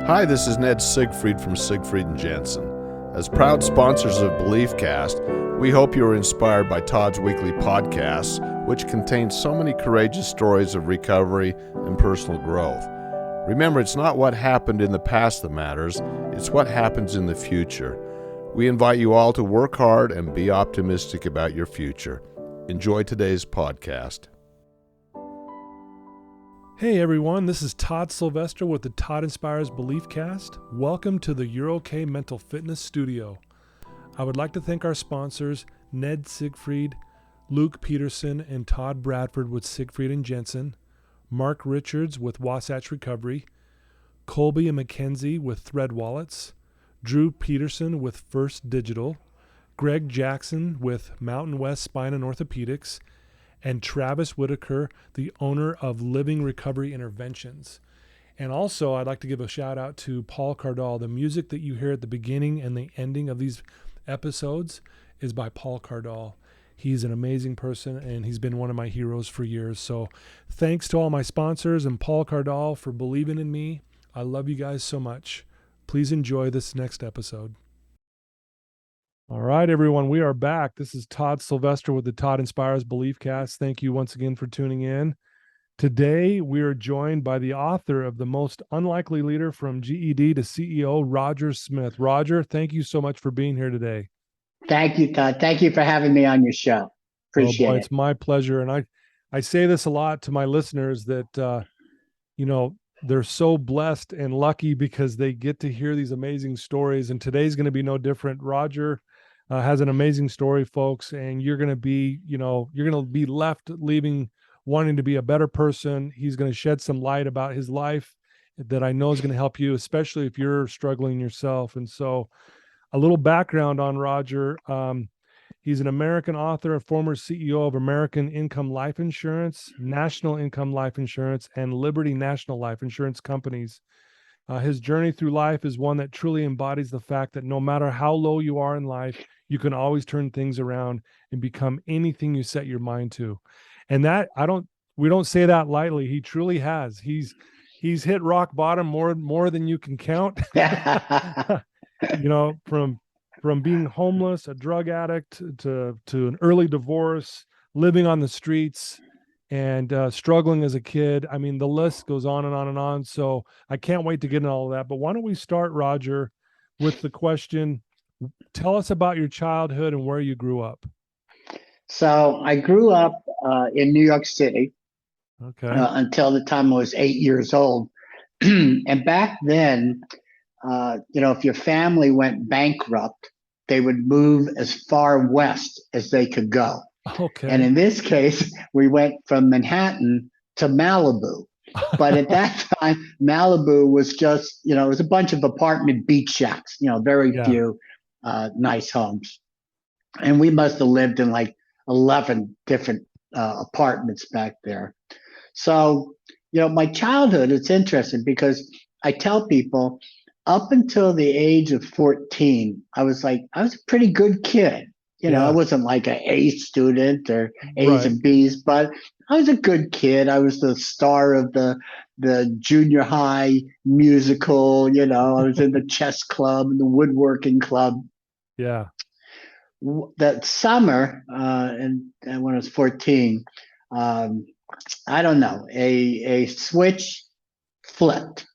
Hi, this is Ned Siegfried from Siegfried and Jensen. As proud sponsors of BeliefCast, we hope you are inspired by Todd's weekly podcasts, which contain so many courageous stories of recovery and personal growth. Remember, it's not what happened in the past that matters, it's what happens in the future. We invite you all to work hard and be optimistic about your future. Enjoy today's podcast. Hey everyone, this is Todd Sylvester with the Todd Inspires BeliefCast. Welcome to the You're OK Mental Fitness Studio. I would like to thank our sponsors, Ned Siegfried, Luke Peterson, and Todd Bradford with Siegfried and Jensen, Mark Richards with Wasatch Recovery, Colby and Mackenzie with Thread Wallets, Drew Peterson with First Digital, Greg Jackson with Mountain West Spine and Orthopedics, and Travis Whitaker, the owner of Living Recovery Interventions. And also, I'd like to give a shout out to Paul Cardall. The music that you hear at the beginning and the ending of these episodes is by Paul Cardall. He's an amazing person, and he's been one of my heroes for years. So thanks to all my sponsors and Paul Cardall for believing in me. I love you guys so much. Please enjoy this next episode. All right, everyone, we are back. This is Todd Sylvester with the Todd Inspires BeliefCast. Thank you once again for tuning in. Today, we are joined by the author of The Most Unlikely Leader from GED to CEO, Roger Smith. Roger, thank you so much for being here today. Thank you, Todd. Thank you for having me on your show. Appreciate it. It's my pleasure. And I say this a lot to my listeners that, they're so blessed and lucky because they get to hear these amazing stories. And today's going to be no different. Roger has an amazing story, folks, and you're going to be left leaving wanting to be a better person. He's going to shed some light about his life that I know is going to help you, especially if you're struggling yourself. And so a little background on Roger. He's an American author and former CEO of American Income Life Insurance, National Income Life Insurance, and Liberty National Life Insurance companies. His journey through life is one that truly embodies the fact that no matter how low you are in life, you can always turn things around and become anything you set your mind to. And that we don't say that lightly. He truly has. He's hit rock bottom more than you can count. From being homeless, a drug addict, to an early divorce, living on the streets, and struggling as a kid. I mean, the list goes on and on and on. So I can't wait to get into all of that. But why don't we start, Roger, with the question, tell us about your childhood and where you grew up. So I grew up in New York City until the time I was 8 years old. And back then, if your family went bankrupt, they would move as far west as they could go. Okay. And in this case, we went from Manhattan to Malibu. But at that time, Malibu was just, it was a bunch of apartment beach shacks, very few nice homes. And we must have lived in like 11 different apartments back there. So, my childhood, it's interesting because I tell people up until the age of 14, I was a pretty good kid. I wasn't like an A student or A's and B's, but I was a good kid. I was the star of the junior high musical. I was in the chess club and the woodworking club. Yeah. That summer, and when I was 14, I don't know, a switch flipped,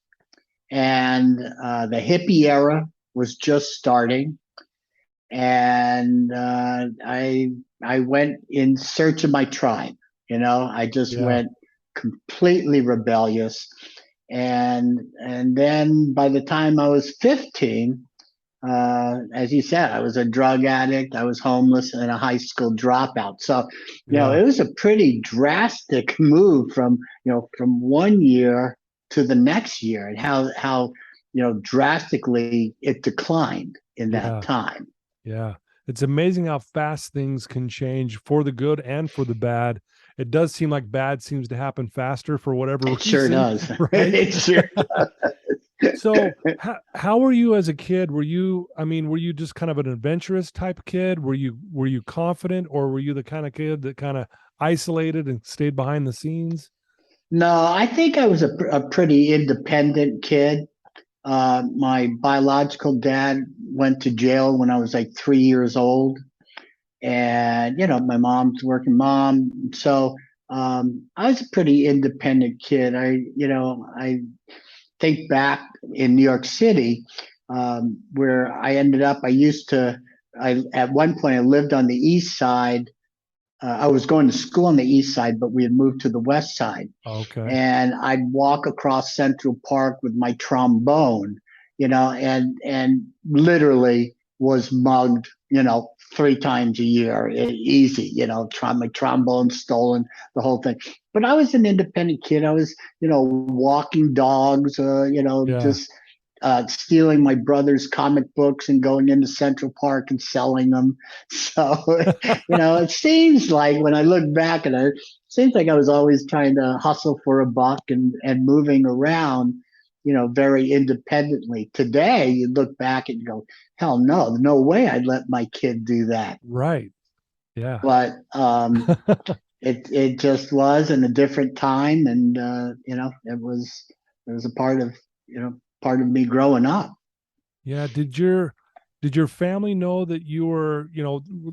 and the hippie era was just starting. And I went in search of my tribe. I just went completely rebellious. And then by the time I was 15, as you said, I was a drug addict, I was homeless, and a high school dropout. So, it was a pretty drastic move from 1 year to the next year, and how drastically it declined in that time. Yeah. It's amazing how fast things can change for the good and for the bad. It does seem like bad seems to happen faster for whatever reason. It sure does. Right? It sure does. So how were you as a kid? Were you just kind of an adventurous type kid? Were you confident, or were you the kind of kid that kind of isolated and stayed behind the scenes? No, I think I was a pretty independent kid. My biological dad went to jail when I was like 3 years old, and my mom's working mom, so I was a pretty independent kid. I think back in New York City, where I ended up. I at one point I lived on the east side. I was going to school on the east side, but we had moved to the west side. Okay. And I'd walk across Central Park with my trombone, and literally was mugged, 3 times a year, easy, my trombone stolen, the whole thing. But I was an independent kid. I was, walking dogs, Yeah. just stealing my brother's comic books and going into Central Park and selling them. So, it seems like when I look back at it, it seems like I was always trying to hustle for a buck and moving around, very independently. Today, you look back and you go, hell no way I'd let my kid do that. Right. Yeah. But it just was in a different time, and it was a part of me growing up. Yeah. Did your family know that you were,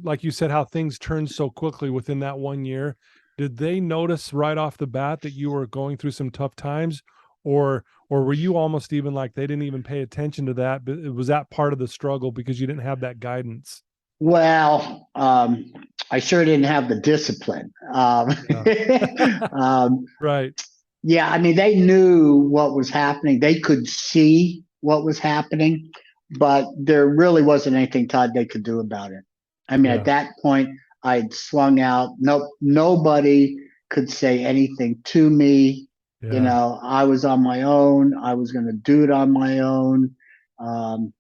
like you said, how things turned so quickly within that 1 year? Did they notice right off the bat that you were going through some tough times, or were you almost even like they didn't even pay attention to that? But was that part of the struggle because you didn't have that guidance? Well, I sure didn't have the discipline. Yeah. Um, Right. yeah, I mean, they knew what was happening. They could see what was happening, but there really wasn't anything, Todd, they could do about it. I mean, at Yeah. that point, I'd swung out. No, nobody could say anything to me. Yeah. I was on my own. I was going to do it on my own, um,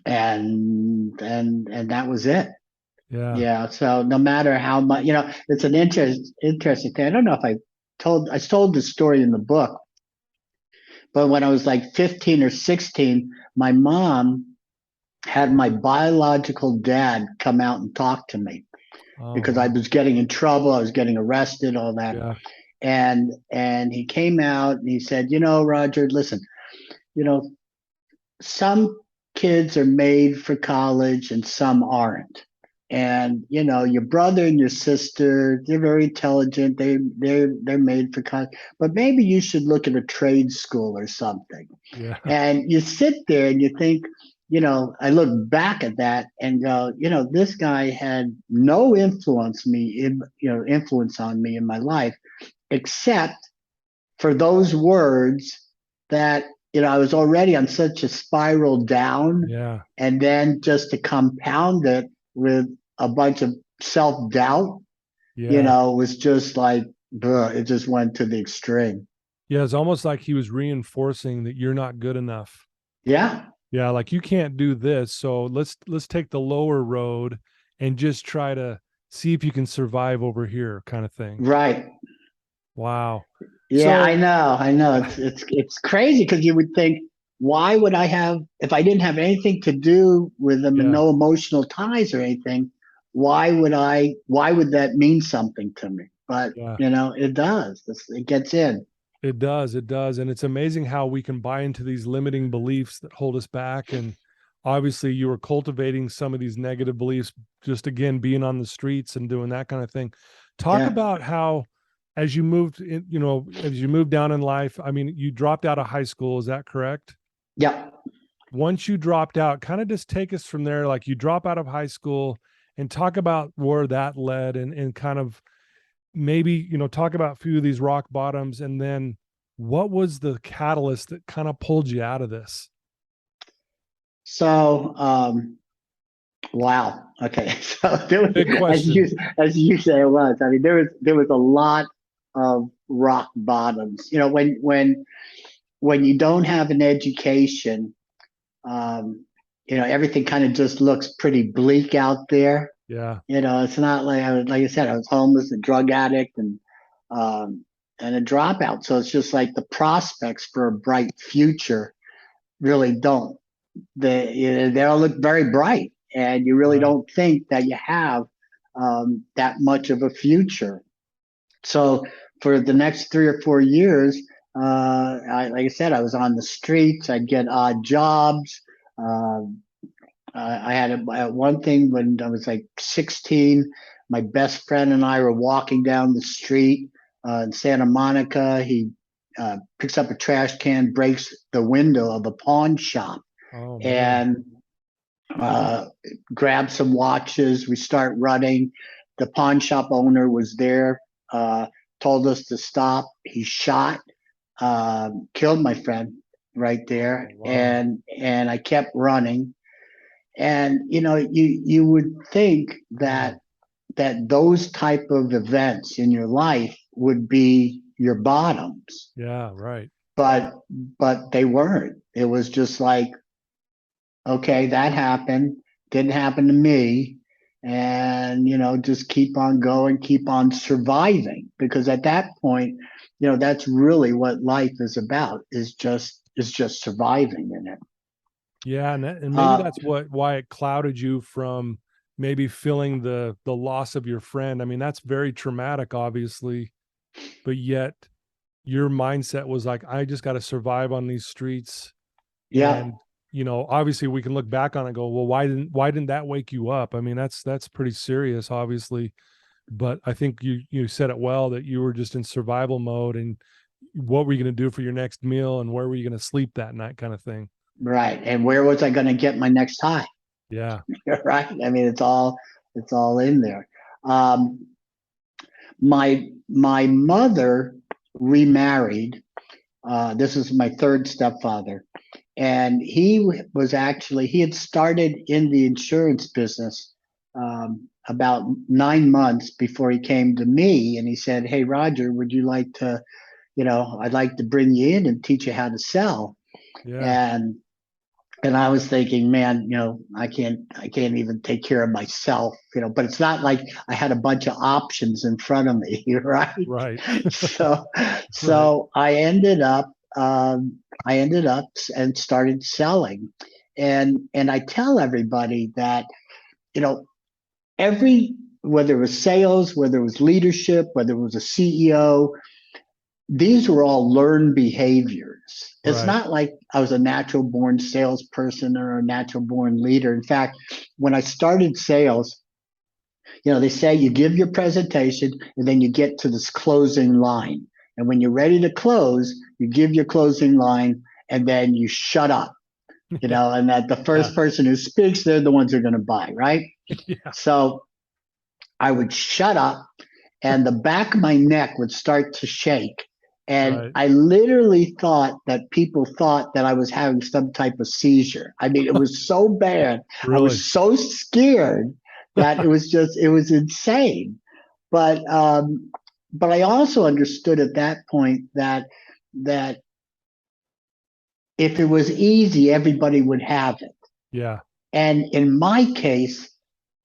and that was it. Yeah. Yeah. So no matter how much, it's an interesting thing. I don't know if I told the story in the book, but when I was like 15 or 16, my mom had my biological dad come out and talk to me Oh, because I wow. was getting in trouble. I was getting arrested, all that. Yeah. And he came out and he said, Roger, listen, you know, some kids are made for college and some aren't. And your brother and your sister, they're very intelligent. They're made for college, but maybe you should look at a trade school or something. Yeah. And you sit there and you think, I look back at that and go, this guy had no influence on me in my life, except for those words that, I was already on such a spiral down. Yeah. And then just to compound it with a bunch of self doubt, Yeah. was just like, it just went to the extreme. Yeah. It's almost like he was reinforcing that you're not good enough. Yeah. Yeah, like you can't do this. So let's take the lower road and just try to see if you can survive over here, kind of thing. Right. Wow. Yeah, I So know. I know. It's crazy because you would think, why would I have if I didn't have anything to do with them and yeah, no emotional ties or anything, why would that mean something to me? But yeah, it does. It gets in. it does. It does. And it's amazing how we can buy into these limiting beliefs that hold us back. And obviously you were cultivating some of these negative beliefs, just again being on the streets and doing that kind of thing. Talk Yeah. about how as you moved down in life, I mean, you dropped out of high school, is that correct? Yeah. Once you dropped out, kind of just take us from there. Like you drop out of high school and talk about where that led and kind of maybe, talk about a few of these rock bottoms. And then what was the catalyst that kind of pulled you out of this? So, wow. Okay. So there was, Big as question. you say, it was. I mean, there was a lot of rock bottoms. When you don't have an education, um, everything kind of just looks pretty bleak out there. Yeah. It's not like like I said, I was homeless, a drug addict, um, and a dropout. So it's just like the prospects for a bright future really don't. They all look very bright, and you really Right. don't think that you have that much of a future. So for the next 3 or 4 years, Like I said, I was on the streets. I'd get odd jobs. Uh, I had one thing when I was like 16. My best friend and I were walking down the street in Santa Monica. He picks up a trash can, breaks the window of a pawn shop, Oh man. and uh, grabs some watches. We start running. The pawn shop owner was there, uh, told us to stop. He shot, killed my friend right there, Oh wow. and I kept running. And you would think Man. that those type of events in your life would be your bottoms, Yeah, right. but they weren't. It was just like, okay, that happened, didn't happen to me, and just keep on going, keep on surviving, because at that point, that's really what life is about, is just surviving in it. Yeah, and maybe uh that's why it clouded you from maybe feeling the loss of your friend. I mean, that's very traumatic, obviously, but yet your mindset was like, I just got to survive on these streets. yeah. And obviously we can look back on it and go, well, why didn't that wake you up? I mean, that's pretty serious, obviously. But I think you said it well, that you were just in survival mode, and what were you going to do for your next meal, and where were you going to sleep that night, kind of thing. Right. And where was I going to get my next high? Yeah. Right. I mean, it's all in there. um my mother remarried. This is my third stepfather, and he had started in the insurance business about 9 months before he came to me, and he said, "Hey, Roger, would you like to, I'd like to bring you in and teach you how to sell." Yeah. And I was thinking, man, I can't even take care of myself, but it's not like I had a bunch of options in front of me, right? Right. So, Right. so I ended up and started selling. And I tell everybody that, you know, every, whether it was sales, whether it was leadership, whether it was a CEO, these were all learned behaviors. It's Right. not like I was a natural born salesperson or a natural born leader. In fact, when I started sales, they say you give your presentation and then you get to this closing line. And when you're ready to close, you give your closing line and then you shut up, Yeah. and that the Yeah. first person who speaks, they're the ones who are going to buy, right? Yeah. So I would shut up and the back of my neck would start to shake. And Right. I literally thought that people thought that I was having some type of seizure. I mean, it was so bad. I Really. was so scared that it was insane. But but I also understood at that point that if it was easy, everybody would have it. Yeah. And in my case,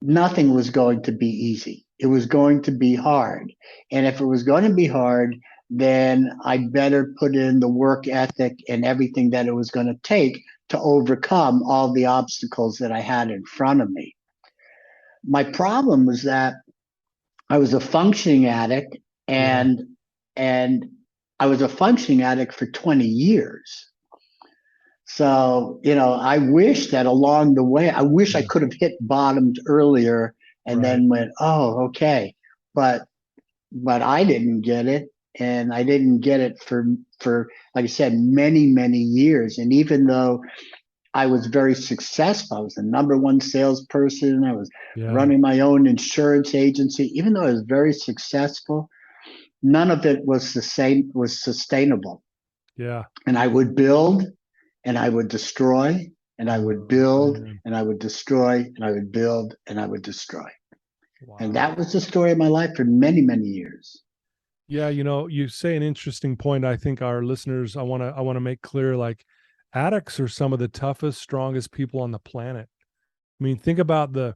nothing was going to be easy. It was going to be hard. And if it was going to be hard, then I'd better put in the work ethic and everything that it was going to take to overcome all the obstacles that I had in front of me. My problem was that I was a functioning addict, Yeah. and I was a functioning addict for 20 years. So, I wish that along the way, I wish I Yeah. could have hit bottomed earlier and Right. then went, oh, okay. But I didn't get it. And I didn't get it for like I said, many, many years. And even though I was very successful, I was the number one salesperson, I was Yeah. running my own insurance agency, even though I was very successful, none of it was sustainable. Yeah. And I would build and I would destroy, and I would Oh build man. and I would destroy, and I would build and I would destroy. And Wow. that was the story of my life for many, many years. Yeah, you say an interesting point. I think our listeners, I want to make clear, like, addicts are some of the toughest, strongest people on the planet. I mean, think about the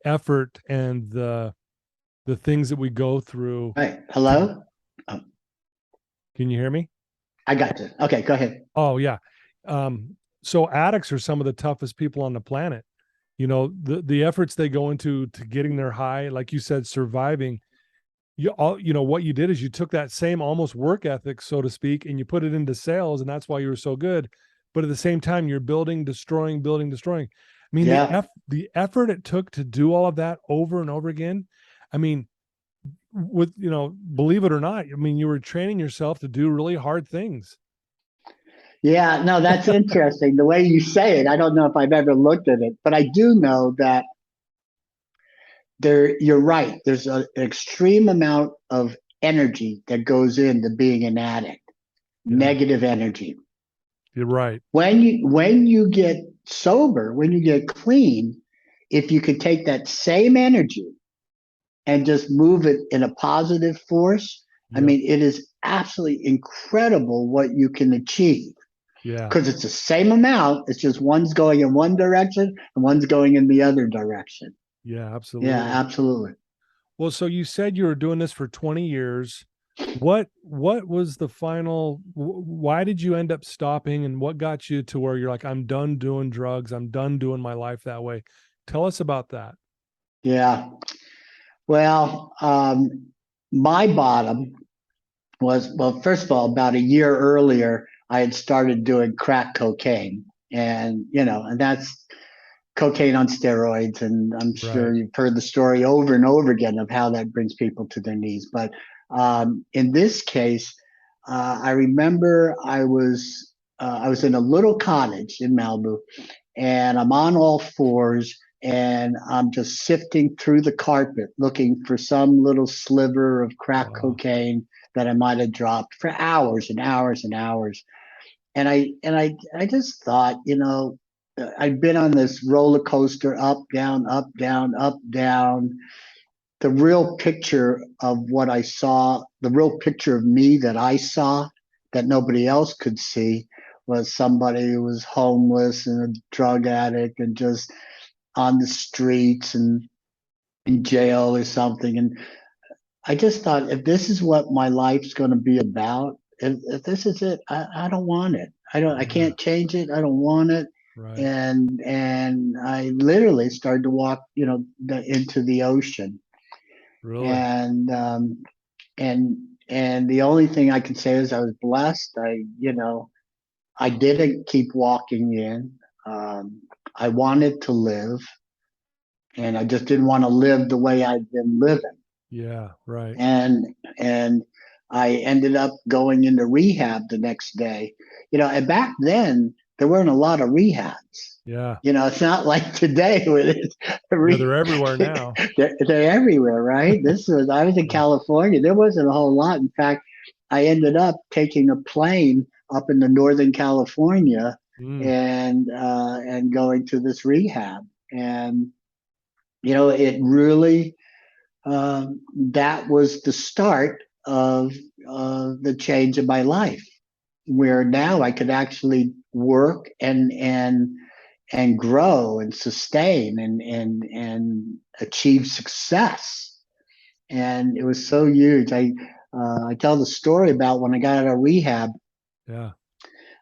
effort and the things that we go through All right. to Hello? Oh, can you hear me? I got you. Okay, go ahead. Oh yeah. So addicts are some of the toughest people on the planet. The efforts they go into to getting their high, like you said, surviving. what you did is you took that same almost work ethic, so to speak, and you put it into sales, and that's why you were so good. But at the same time, you're building, destroying, building, destroying. I mean, Yeah. the effort it took to do all of that over and over again. I mean, believe it or not, I mean, you were training yourself to do really hard things. Yeah, no, that's interesting. The way you say it, I don't know if I've ever looked at it, but I do know that you're right. There's an extreme amount of energy that goes into being an addict, Yeah, negative energy. you're right. When you get sober, when you get clean, if you could take that same energy and just move it in a positive force, I Yep. mean, it is absolutely incredible what you can achieve Yeah. because it's the same amount. It's just one's going in one direction and one's going in the other direction. Yeah, Yeah, absolutely. absolutely. Well, so you said you were doing this for 20 years. What was the final why did you end up stopping, and what got you to where you're like, I'm done doing drugs. I'm done doing my life that way. Tell us about that. Yeah. Well, my bottom was, well, first of all, about a year earlier, I had started doing crack cocaine. And that's cocaine on steroids. And I'm Right. sure you've heard the story over and over again of how that brings people to their knees. But in this case, I remember I was in a little cottage in Malibu, and I'm on all fours and I'm just sifting through the carpet looking for some little sliver of crack Wow. cocaine that I might have dropped for hours and hours and hours. And I just thought, I'd been on this roller coaster, up, down, up, down, up, down. The real picture of what I saw, the real picture of me that I saw that nobody else could see, was somebody who was homeless and a drug addict and just on the streets and in jail or something. And I just thought, if this is what my life's going to be about, if this is it, I don't want it. I Yeah. can't change it. I don't want it. Right. And I literally started to walk, into the ocean. Really. And um, and and the only thing I can say is I was blessed. I didn't keep walking in. I wanted to live, and I just didn't want to live the way I'd been living. Yeah. Right. And I ended up going into rehab the next day. And back then there weren't a lot of rehabs. Yeah. It's not like today where there's Yeah, they're everywhere now. they're everywhere, right? I was in Yeah. California. There wasn't a whole lot. In fact, I ended up taking a plane up into Northern California Mm. and going to this rehab. And it really that was the start of the change in my life, where now I could actually work and grow and sustain and achieve success. And it was so huge. I tell the story about when I got out of rehab. Yeah.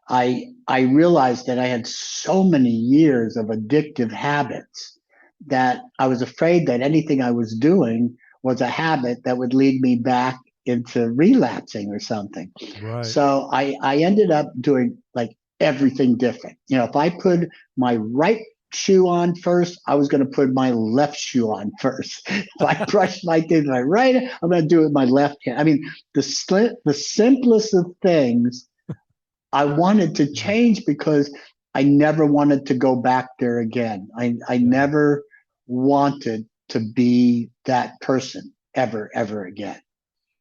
I realized that I had so many years of addictive habits that I was afraid that anything I was doing was a habit that would lead me back into relapsing or something. Right. So I ended up doing like everything different. If I put my right shoe on first, I was going to put my left shoe on first. If I brush my teeth with my right, I'm going to do it with my left hand. I mean, the simplest of things I wanted to Yeah. change because I never wanted to go back there again. I Yeah. never wanted to be that person ever again.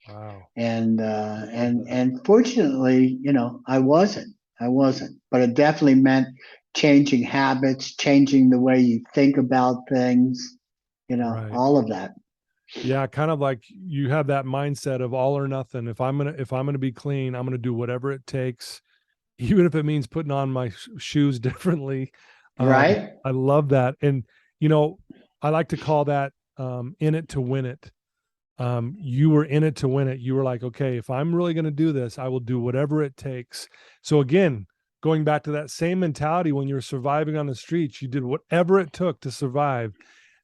Wow. Yeah. And fortunately, I wasn't. I wasn't. But it definitely meant changing habits, changing the way you think about things, Right. all of that. Yeah, kind of like you have that mindset of all or nothing. If I'm gonna be clean, I'm gonna do whatever it takes, even if it means putting on my shoes differently. Right? I love that, and you know, I like to call that in it to win it. You were in it to win it. You were like, okay, if I'm really gonna do this, I will do whatever it takes. So again, going back to that same mentality when you were surviving on the streets, you did whatever it took to survive.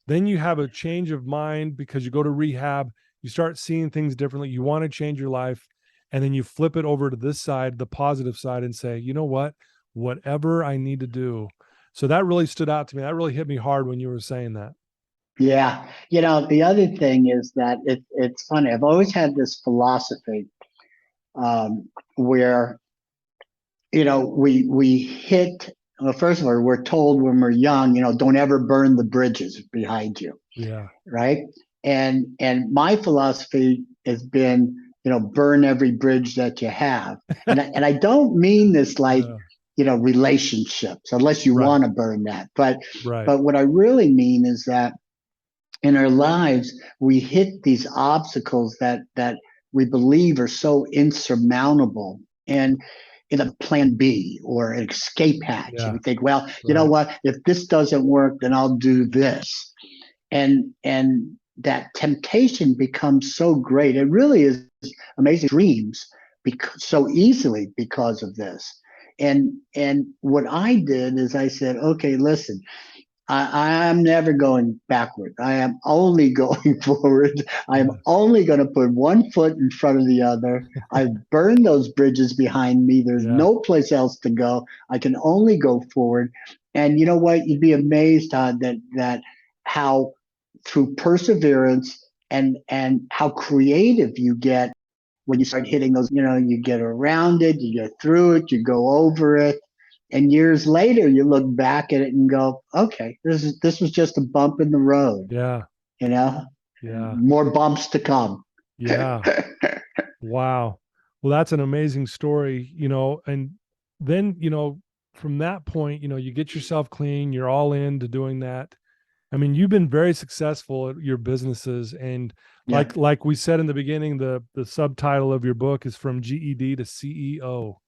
Then you have a change of mind because you go to rehab, you start seeing things differently. You want to change your life. And then you flip it over to this side, the positive side, and say, you know what? Whatever I need to do. So that really stood out to me. That really hit me hard when you were saying that. Yeah. The other thing is that it's funny. I've always had this philosophy where, we hit, well, first of all, we're told when we're young, don't ever burn the bridges behind you. Yeah. Right. And my philosophy has been, burn every bridge that you have. And I don't mean this like, Yeah. relationships, unless you Right. want to burn that. But Right. what I really mean is that in our lives, we hit these obstacles that we believe are so insurmountable. And in a plan B or an escape hatch. And Yeah. we think, well, you know Right. what? If this doesn't work, then I'll do this. And that temptation becomes so great. It really is amazing dreams so easily because of this. And what I did is I said, okay, listen, I'm never going backward. I am only going forward. I am Yeah. only going to put one foot in front of the other. I've burned those bridges behind me. There's Yeah. no place else to go. I can only go forward. And you know what? You'd be amazed, Todd, that how through perseverance and how creative you get when you start hitting those, you get around it, you get through it, you go over it. And years later, you look back at it and go, okay, this was just a bump in the road, Yeah. you know, Yeah. more bumps to come. Yeah. Wow. Well, that's an amazing story, and then, from that point, you get yourself clean, you're all into doing that. I mean, you've been very successful at your businesses, and Yeah. like we said in the beginning, the subtitle of your book is From GED to CEO.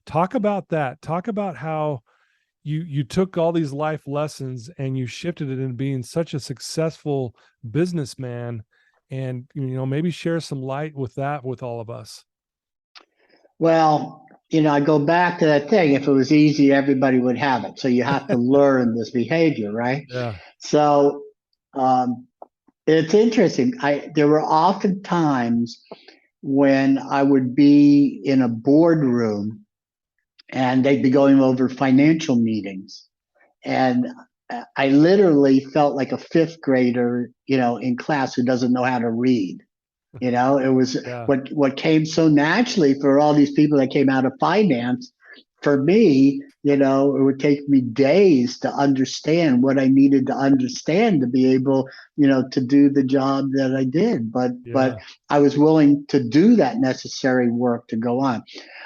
Talk about that. Talk about how you took all these life lessons and you shifted it into being such a successful businessman, and maybe share some light with that with all of us. Well, I go back to that thing. If it was easy, everybody would have it. So you have to learn this behavior, right? Yeah. So um, it's interesting. There were often times when I would be in a boardroom and they'd be going over financial meetings. And I literally felt like a fifth grader, in class who doesn't know how to read. It was Yeah. what came so naturally for all these people that came out of finance. For me, it would take me days to understand what I needed to understand to be able, to do the job that I did. But Yeah. I was willing to do that necessary work to go on.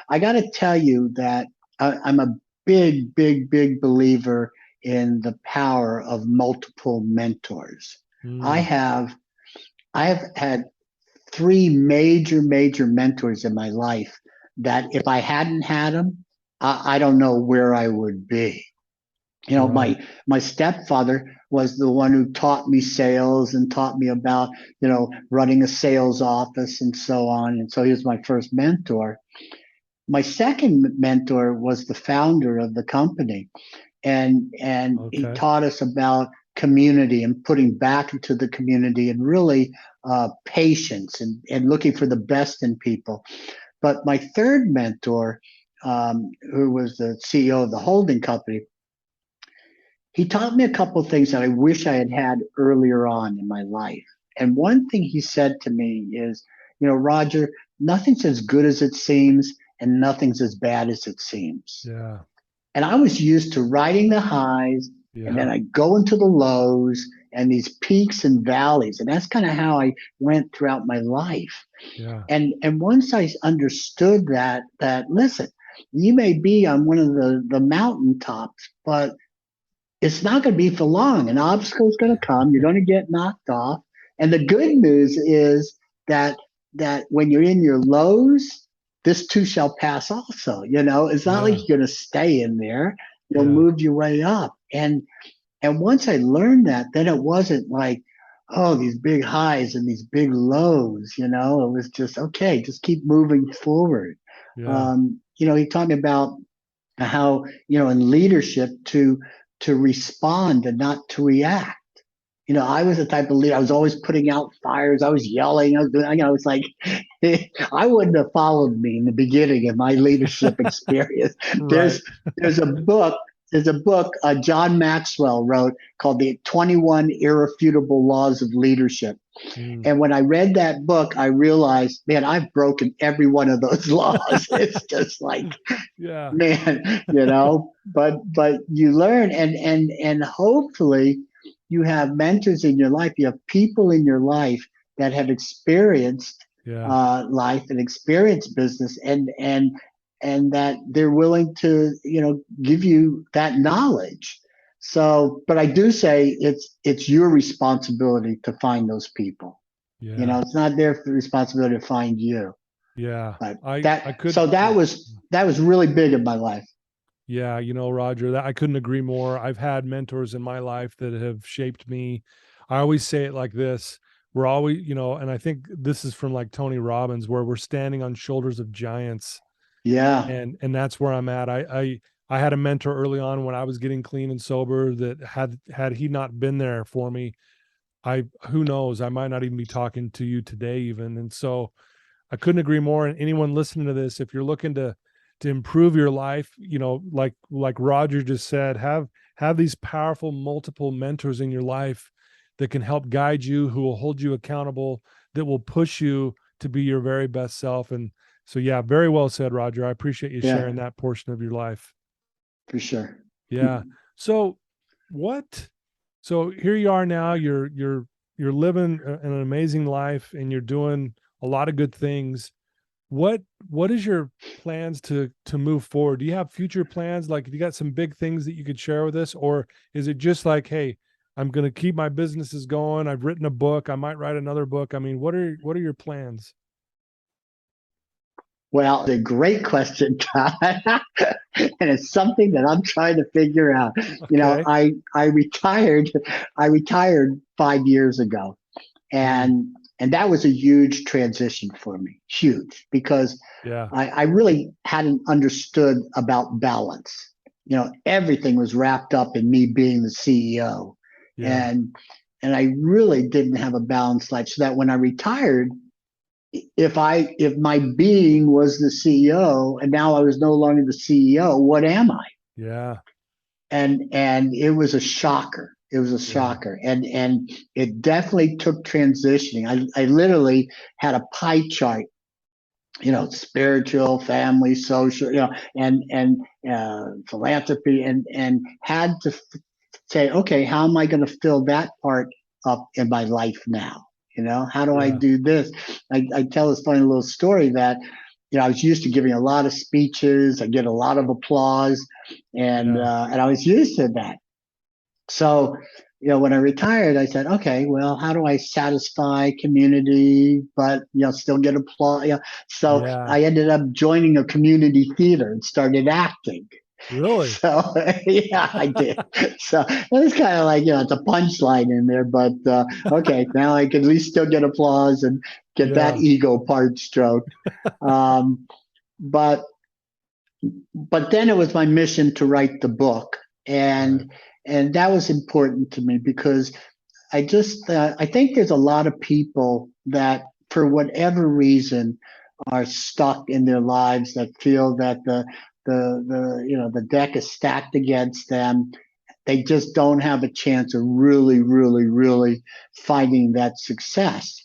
I got to tell you that I'm a big, big, big believer in the power of multiple mentors. I Mm. have I have had three major, major mentors in my life that if I hadn't had them, I don't know where I would be. Right. My stepfather was the one who taught me sales and taught me about, running a sales office and so on. And so he was my first mentor. My second mentor was the founder of the company, and he Okay. taught us about community and putting back into the community and really patience and looking for the best in people. But my third mentor, who was the CEO of the holding company, he taught me a couple of things that I wish I had had earlier on in my life. And one thing he said to me is, Roger, nothing's as good as it seems, and nothing's as bad as it seems. Yeah. And I was used to riding the highs, and then Yeah. I go into the lows and these peaks and valleys. And that's kind of how I went throughout my life. Yeah. And once I understood that listen, you may be on one of the mountaintops, but it's not going to be for long. An obstacle is going to come. You're going to get knocked off. And the good news is that when you're in your lows, this too shall pass also. It's not like Yeah. you're going to stay in there. You'll Yeah. move your way up. And once I learned that, then it wasn't like, oh, these big highs and these big lows. It was just okay, just keep moving forward. Yeah. He taught me about how, in leadership to respond and not to react. I was the type of leader. I was always putting out fires. I was yelling. I was doing, it's like, I wouldn't have followed me in the beginning of my leadership experience. Right. There's, there's a book, John Maxwell wrote called The 21 Irrefutable Laws of Leadership. Mm. And when I read that book, I realized, man, I've broken every one of those laws. It's just like, Yeah. man, but you learn, and hopefully you have mentors in your life. You have people in your life that have experienced Yeah. life and experienced business, and that they're willing to, give you that knowledge. So, but I do say it's your responsibility to find those people. Yeah. It's not their responsibility to find you. Yeah. But I that could, so that yeah. was really big in my life. Yeah, Roger, that I couldn't agree more. I've had mentors in my life that have shaped me. I always say it like this. We're always, and I think this is from like Tony Robbins, where we're standing on shoulders of giants. Yeah, And that's where I'm at. I had a mentor early on when I was getting clean and sober that had he not been there for me, who knows, I might not even be talking to you today even. And so I couldn't agree more. And anyone listening to this, if you're looking to improve your life, like Roger just said, have these powerful multiple mentors in your life that can help guide you, who will hold you accountable, that will push you to be your very best self. And so, yeah, very well said, Roger. I appreciate you yeah, sharing that portion of your life. for sure. Yeah. So what? So here you are now. You're living an amazing life, and you're doing a lot of good things. What is your plans to move forward? Do you have future plans? Like, you got some big things that you could share with us, or is it just like, hey, I'm going to keep my businesses going. I've written a book. I might write another book. I mean, what are your plans? Well, it's a great question, Todd. And it's something that I'm trying to figure out. Okay. I retired. I retired 5 years ago, Mm, and that was a huge transition for me, huge, because yeah. I really hadn't understood about balance. Everything was wrapped up in me being the CEO, Yeah. and and I really didn't have a balanced life. So that when I retired, if my being was the CEO and now I was no longer the CEO, what am I? Yeah. And it was a shocker. It was a Yeah. shocker, and it definitely took transitioning. I literally had a pie chart, spiritual, family, social, and philanthropy, and had to say, okay, how am I going to fill that part up in my life now? How do I Yeah. do this? I tell this funny little story that, I was used to giving a lot of speeches. I get a lot of applause, Yeah. and I was used to that. So, when I retired, I said, okay, well, how do I satisfy community, but still get applause? So Yeah. I ended up joining a community theater and started acting. Really? So yeah, I did. So it was kind of like, it's a punchline in there, but okay, now I can at least still get applause and get that Yeah. ego part stroked. Um, but but then it was my mission to write the book, Right. and that was important to me because I think there's a lot of people that for whatever reason are stuck in their lives that feel that the deck is stacked against them. They just don't have a chance of really, really, really finding that success.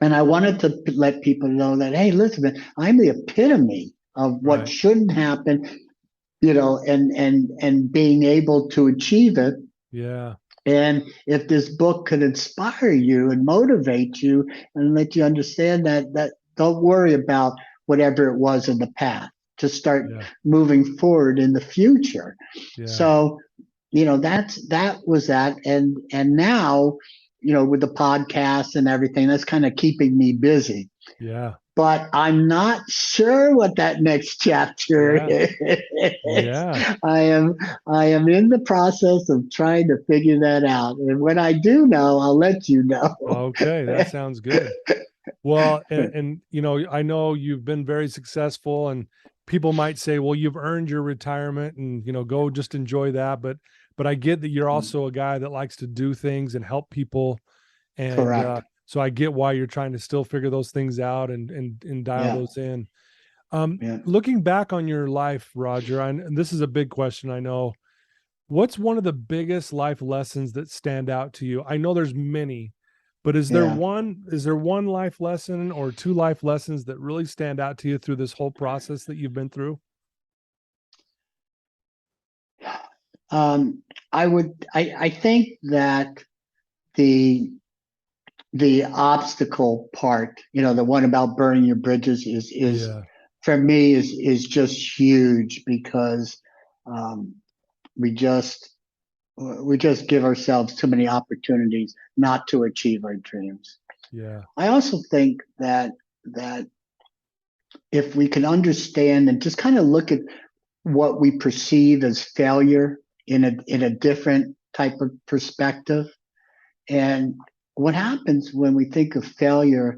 And I wanted to let people know that, hey, listen, I'm the epitome of what Right. shouldn't happen, and being able to achieve it. Yeah. And if this book could inspire you and motivate you and let you understand that don't worry about whatever it was in the past. Just start Yeah. moving forward in the future. Yeah. So, that was that. And now, with the podcast and everything, that's kind of keeping me busy. Yeah. But I'm not sure what that next chapter Yeah. is. Yeah. I am in the process of trying to figure that out. And when I do know, I'll let you know. Okay, that sounds good. Well, and I know you've been very successful, and people might say, well, you've earned your retirement, and go just enjoy that. But but I get that you're also a guy that likes to do things and help people. And Correct. so I get why you're trying to still figure those things out and dial Yeah. those in. Yeah. Looking back on your life, Roger, and this is a big question, I know. What's one of the biggest life lessons that stand out to you? I know there's many, but Yeah. is there one life lesson or two life lessons that really stand out to you through this whole process that you've been through? Um, I think that the the obstacle part, the one about burning your bridges is Yeah. for me is just huge because um, we just we just give ourselves too many opportunities not to achieve our dreams. Yeah. I also think that if we can understand and just kind of look at what we perceive as failure in a different type of perspective. And what happens when we think of failure,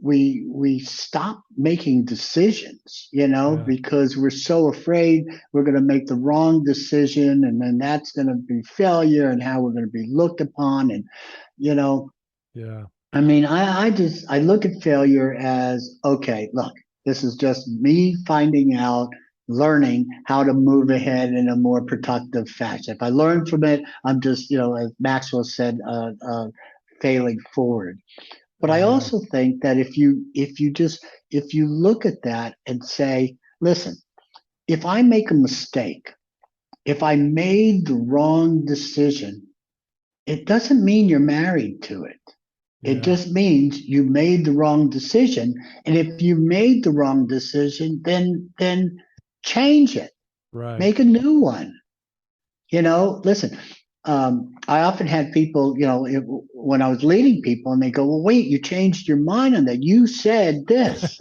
we stop making decisions, Yeah. because we're so afraid we're going to make the wrong decision, and then that's going to be failure, and how we're going to be looked upon, and you know, Yeah. I mean, I look at failure as, okay, look, this is just me finding out, learning how to move ahead in a more productive fashion. If I learn from it, I'm just, as Maxwell said, failing forward. But I Yeah. also think that if you look at that and say, listen, if I make a mistake, if I made the wrong decision, it doesn't mean you're married to it. It Yeah. just means you made the wrong decision. And if you made the wrong decision, then change it. Right. Make a new one. Listen, I often had people, when I was leading people, and they go, "Well, wait, you changed your mind on that. You said this."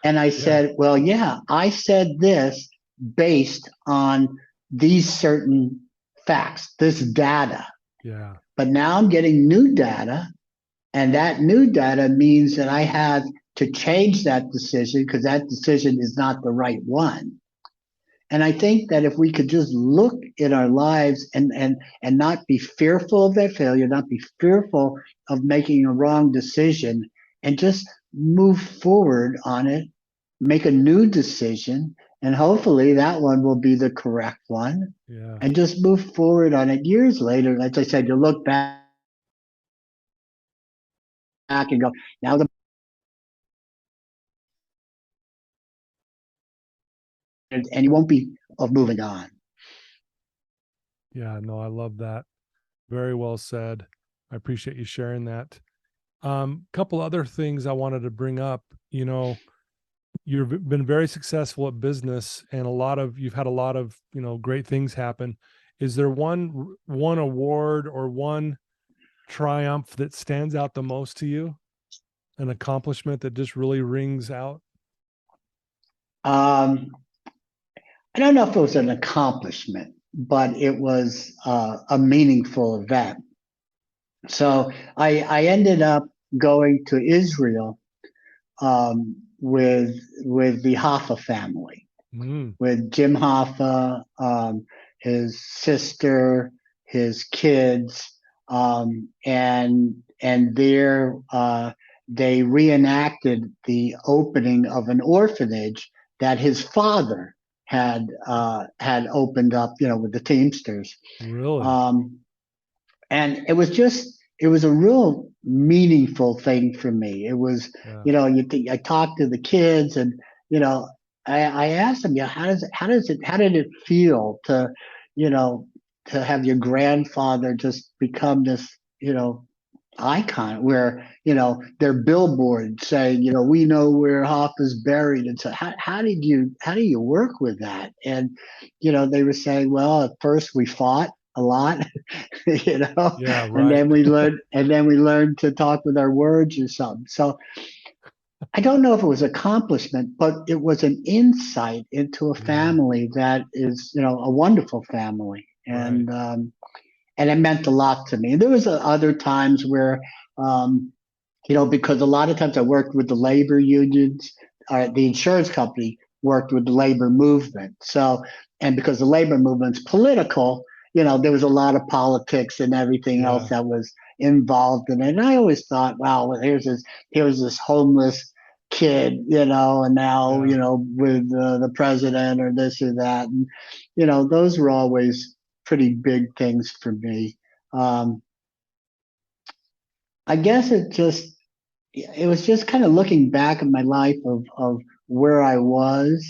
And I Yeah. said, "Well, yeah, I said this based on these certain facts, this data. Yeah. But now I'm getting new data, and that new data means that I have to change that decision because that decision is not the right one." And I think that if we could just look in our lives and not be fearful of that failure, not be fearful of making a wrong decision, and just move forward on it, make a new decision, and hopefully that one will be the correct one, Yeah. and just move forward on it years later. As I said, you look back and go, now the and you won't be of moving on. Yeah. No, I love that. Very well said. I appreciate you sharing that. Couple other things I wanted to bring up. You've been very successful at business, and you've had a lot of great things happen. Is there one award or one triumph that stands out the most to you? An accomplishment that just really rings out? Um, I don't know if it was an accomplishment, but it was a meaningful event. So I ended up going to Israel with the Hoffa family, Mm, with Jim Hoffa, his sister, his kids, and there they reenacted the opening of an orphanage that his father had opened up, with the Teamsters. really? Um, and it was a real meaningful thing for me. It was, Yeah. I talked to the kids, and you know I asked them, how did it feel to, you know to have your grandfather just become this, icon, where their billboard saying, we know where Hoff is buried. And so how do you work with that? And they were saying, well, at first we fought a lot, Yeah, and right. then we learned to talk with our words or something. So I don't know if it was accomplishment, but it was an insight into a Yeah, family that is, a wonderful family. right. And it meant a lot to me. And there was other times where, um, because a lot of times I worked with the labor unions, the insurance company worked with the labor movement. So, and because the labor movement's political, there was a lot of politics and everything else Yeah. that was involved in it. And I always thought, wow, well, here's this homeless kid, and now, Yeah. with the president or this or that. And, those were always pretty big things for me. Um, I guess it was just kind of looking back at my life of where I was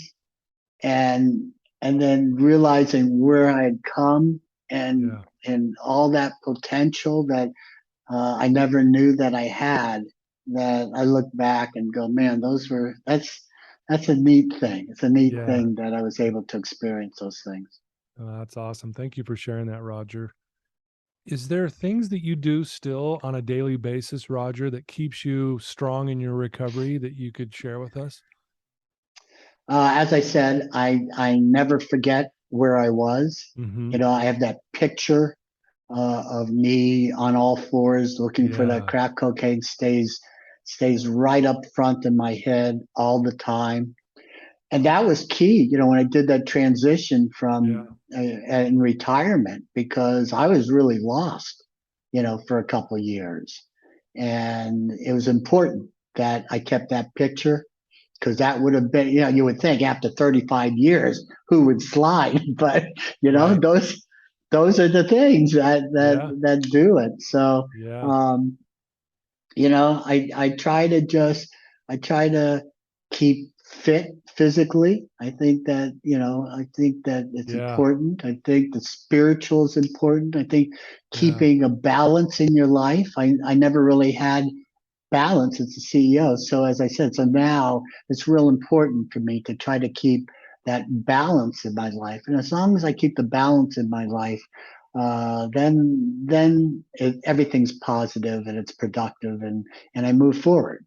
and then realizing where I had come and Yeah. and all that potential that I never knew that I had. That I look back and go, man, that's a neat thing. It's a neat Yeah. thing that I was able to experience those things. That's awesome. Thank you for sharing that, Roger. Is there things that you do still on a daily basis, Roger, that keeps you strong in your recovery that you could share with us? As I said, I never forget where I was. Mm-hmm. I have that picture of me on all fours looking for that Yeah. crack cocaine stays right up front in my head all the time. And that was key, when I did that transition Yeah. from in retirement, because I was really lost, for a couple of years, and it was important that I kept that picture, because that would have been, you would think after 35 years, who would slide? But Right. those are the things that Yeah. do it. So, Yeah. um, I try to keep fit physically. I think that it's Yeah. important. I think the spiritual is important. I think Yeah. keeping a balance in your life. I never really had balance as a CEO. So as I said, so now it's real important for me to try to keep that balance in my life. And as long as I keep the balance in my life, everything's positive and it's productive, and I move forward.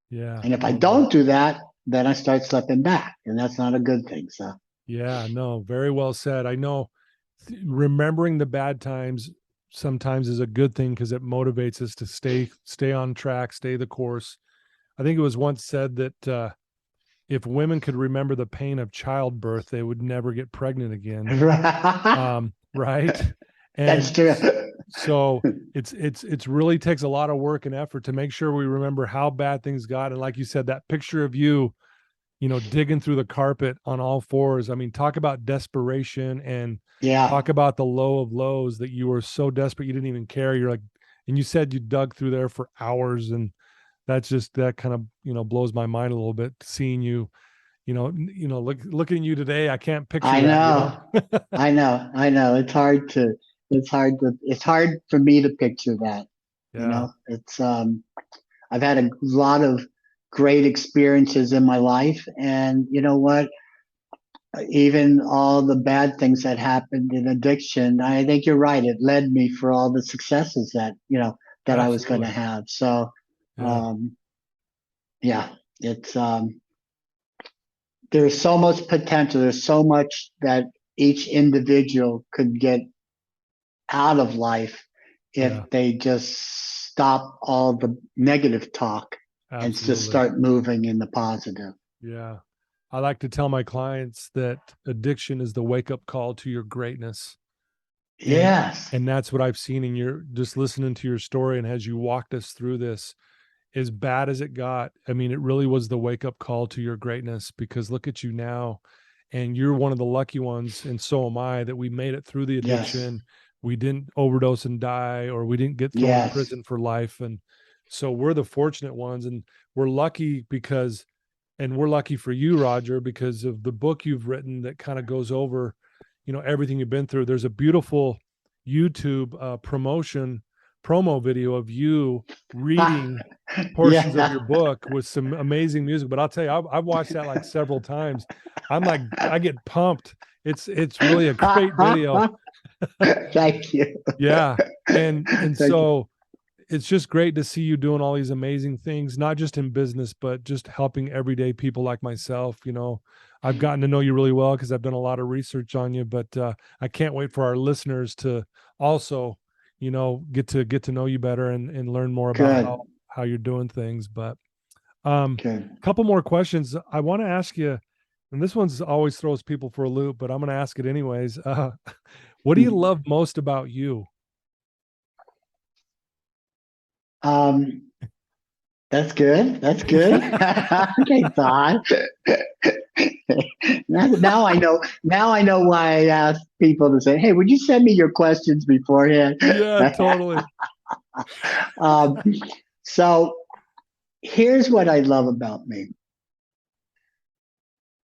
Yeah. And if I No. don't do that, then I start slipping back, and that's not a good thing. So Yeah. No. Very well said. I know remembering the bad times sometimes is a good thing because it motivates us to stay on track, stay the course. I think it was once said that if women could remember the pain of childbirth, they would never get pregnant again. Right. that's And true. so it's really takes a lot of work and effort to make sure we remember how bad things got. And like you said, that picture of you, digging through the carpet on all fours. I mean, talk about desperation and Yeah, talk about the low of lows that you were so desperate you didn't even care. You're like, and you said you dug through there for hours, and that kind of blows my mind a little bit seeing you. Looking at you today, I can't picture I that. know. I know. It's hard for me to picture that. Yeah. It's I've had a lot of great experiences in my life, and you know what? Even all the bad things that happened in addiction, I think you're right. It led me for all the successes that I was going to Absolutely. have. So, Yeah. um, yeah, it's there's so much potential. There's so much that each individual could get out of life if Yeah. they just stop all the negative talk and just Absolutely. start moving in the positive. Yeah. I like to tell my clients that addiction is the wake up call to your greatness. And Yes. and that's what I've seen in your just listening to your story and as you walked us through this, as bad as it got, I mean, it really was the wake up call to your greatness because look at you now. And you're one of the lucky ones, and so am I, that we made it through the Yes. addiction. We didn't overdose and die, or we didn't get thrown in Yes. prison for life. And so we're the fortunate ones. And we're lucky because, and we're lucky for you, Roger, because of the book you've written that kind of goes over, everything you've been through. There's a beautiful YouTube promo video of you reading portions of Yeah. your book with some amazing music. But I'll tell you, I've watched that like several times. I'm like, I get pumped. It's really a great video. Thank you. Yeah. And Thank you. so it's just great to see you doing all these amazing things, not just in business, but just helping everyday people like myself. I've gotten to know you really well because I've done a lot of research on you, but I can't wait for our listeners to also, get to know you better and learn more about Good. how you're doing things. But a Good. couple more questions I want to ask you, and this one's always throws people for a loop, but I'm going to ask it anyways. What do you love most about you? That's good. That's good. Okay, Todd. Now I know. Now I know why I ask people to say, "Hey, would you send me your questions beforehand?" Yeah, totally. um, so here's what I love about me.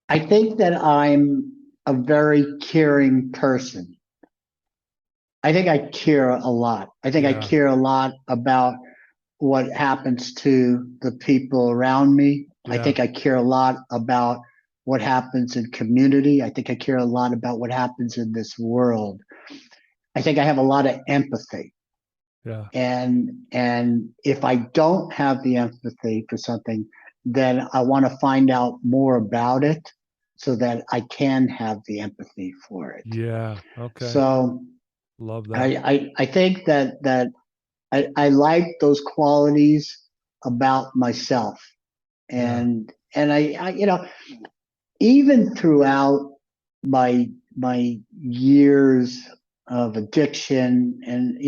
I think that I'm a very caring person. I think I care a lot. I think I Yeah. care a lot about what happens to the people around me. I Yeah. think I care a lot about what happens in community. I think I care a lot about what happens in this world. I think I have a lot of empathy. Yeah. And if I don't have the empathy for something, then I want to find out more about it so that I can have the empathy for it. Yeah. Okay. So Love that. I think that I like those qualities about myself. Yeah. And I you know, even throughout my years of addiction, and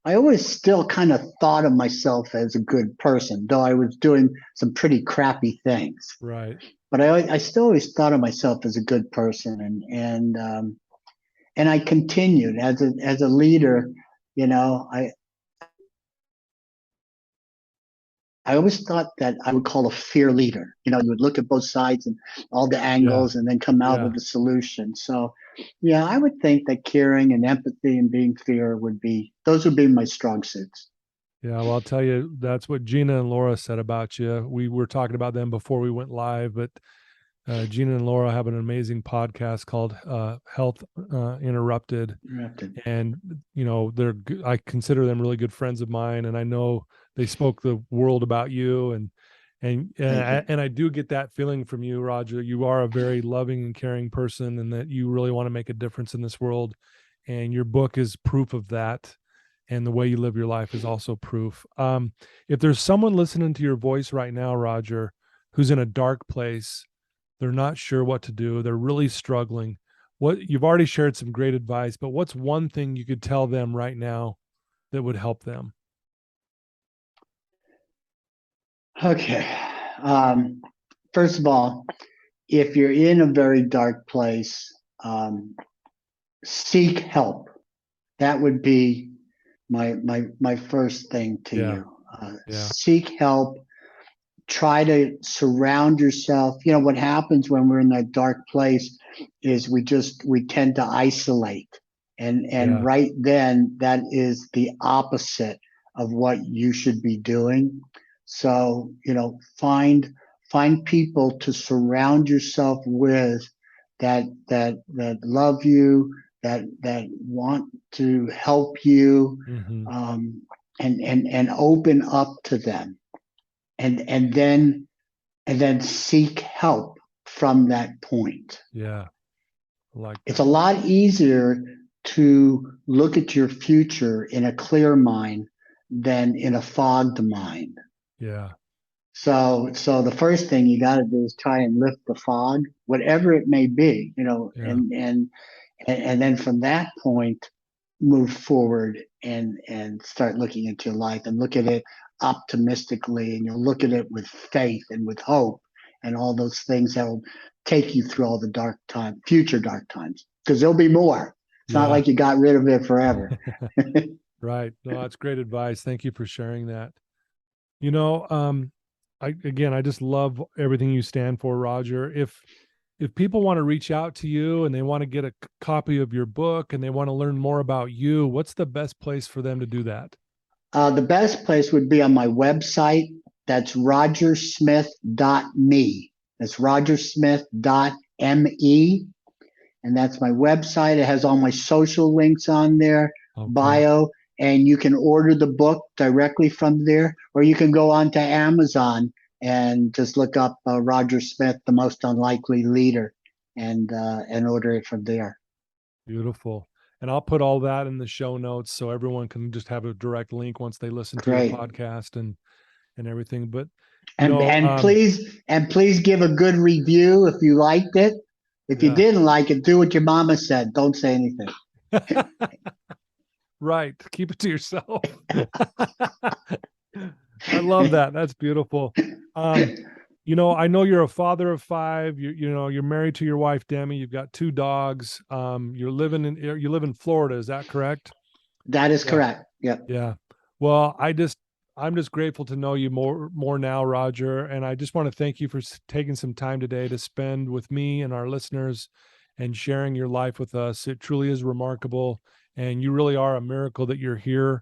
I always still kind of thought of myself as a good person, though I was doing some pretty crappy things. Right. But I still always thought of myself as a good person, and I continued as a leader. I always thought that I would call a fear leader. You would look at both sides and all the Yeah. angles and then come out Yeah. with a solution. So, yeah, I would think that caring and empathy and being fair those would be my strong suits. Yeah. Well, I'll tell you, that's what Gina and Laura said about you. We were talking about them before we went live, but Gina and Laura have an amazing podcast called Health Interrupted. Interrupted. And, I consider them really good friends of mine. And I know they spoke the world about you. And I do get that feeling from you, Roger. You are a very loving and caring person, and that you really want to make a difference in this world. And your book is proof of that. And the way you live your life is also proof. If there's someone listening to your voice right now, Roger, who's in a dark place, they're not sure what to do, they're really struggling. You've already shared some great advice, but what's one thing you could tell them right now that would help them? Okay. First of all, if you're in a very dark place, seek help. That would be my first thing to Yeah. you. Yeah. Seek help. Try to surround yourself. What happens when we're in that dark place is we tend to isolate, and Yeah. right then that is the opposite of what you should be doing. So find people to surround yourself with that love you, that want to help you, Mm-hmm. and open up to them, and and then and then seek help from that point. Yeah. I like It's a that. lot easier to look at your future in a clear mind than in a fogged mind. Yeah. So the first thing you got to do is try and lift the fog, whatever it may be, Yeah. and then from that point move forward and start looking into your life and look at it optimistically, and you'll look at it with faith and with hope and all those things that will take you through all the future dark times, because there'll be more. It's not Yeah. like you got rid of it forever. Right. No, that's great advice. Thank you for sharing that. You know, I just love everything you stand for, Roger. If people want to reach out to you and they want to get a copy of your book and they want to learn more about you, what's the best place for them to do that? The best place would be on my website. That's rogersmith.me. That's rogersmith.me. And that's my website. It has all my social links on there, Okay. bio, and you can order the book directly from there, or you can go on to Amazon and just look up Roger Smith, the most unlikely leader, and order it from there. Beautiful. And I'll put all that in the show notes so everyone can just have a direct link once they listen to your Great. podcast and everything. But And please give a good review if you liked it. If you yeah, didn't like it, do what your mama said. Don't say anything. Right. Keep it to yourself. I love that. That's beautiful. I know you're a father of 5. You're married to your wife, Demi. You've got 2 dogs. You live in Florida. Is that correct? That is Yeah. correct. Yep. Yeah. Well, I'm just grateful to know you more now, Roger. And I just want to thank you for taking some time today to spend with me and our listeners and sharing your life with us. It truly is remarkable. And you really are a miracle that you're here.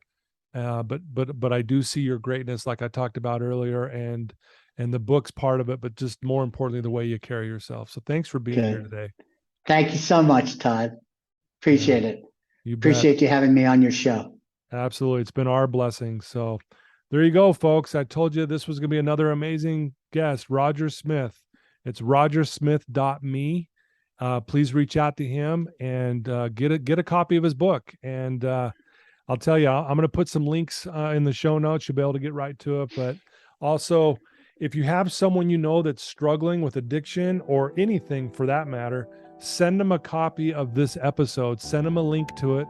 But I do see your greatness, like I talked about earlier, and the book's part of it, but just more importantly, the way you carry yourself. So thanks for being here Good. today. Thank you so much, Todd. Yeah, Appreciate it. you bet. Appreciate you having me on your show. Absolutely. It's been our blessing. So there you go, folks. I told you this was going to be another amazing guest, Roger Smith. It's rogersmith.me. Please reach out to him and get a copy of his book. And I'll tell you, I'm going to put some links in the show notes. You'll be able to get right to it. But also, if you have someone you know that's struggling with addiction or anything for that matter, send them a copy of this episode. Send them a link to it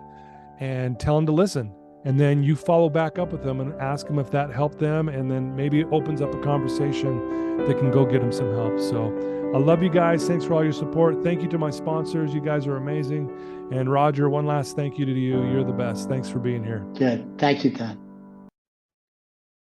and tell them to listen. And then you follow back up with them and ask them if that helped them. And then maybe it opens up a conversation that can go get them some help. So I love you guys. Thanks for all your support. Thank you to my sponsors. You guys are amazing. And Roger, one last thank you to you. You're the best. Thanks for being here. Good. Thank you, Todd.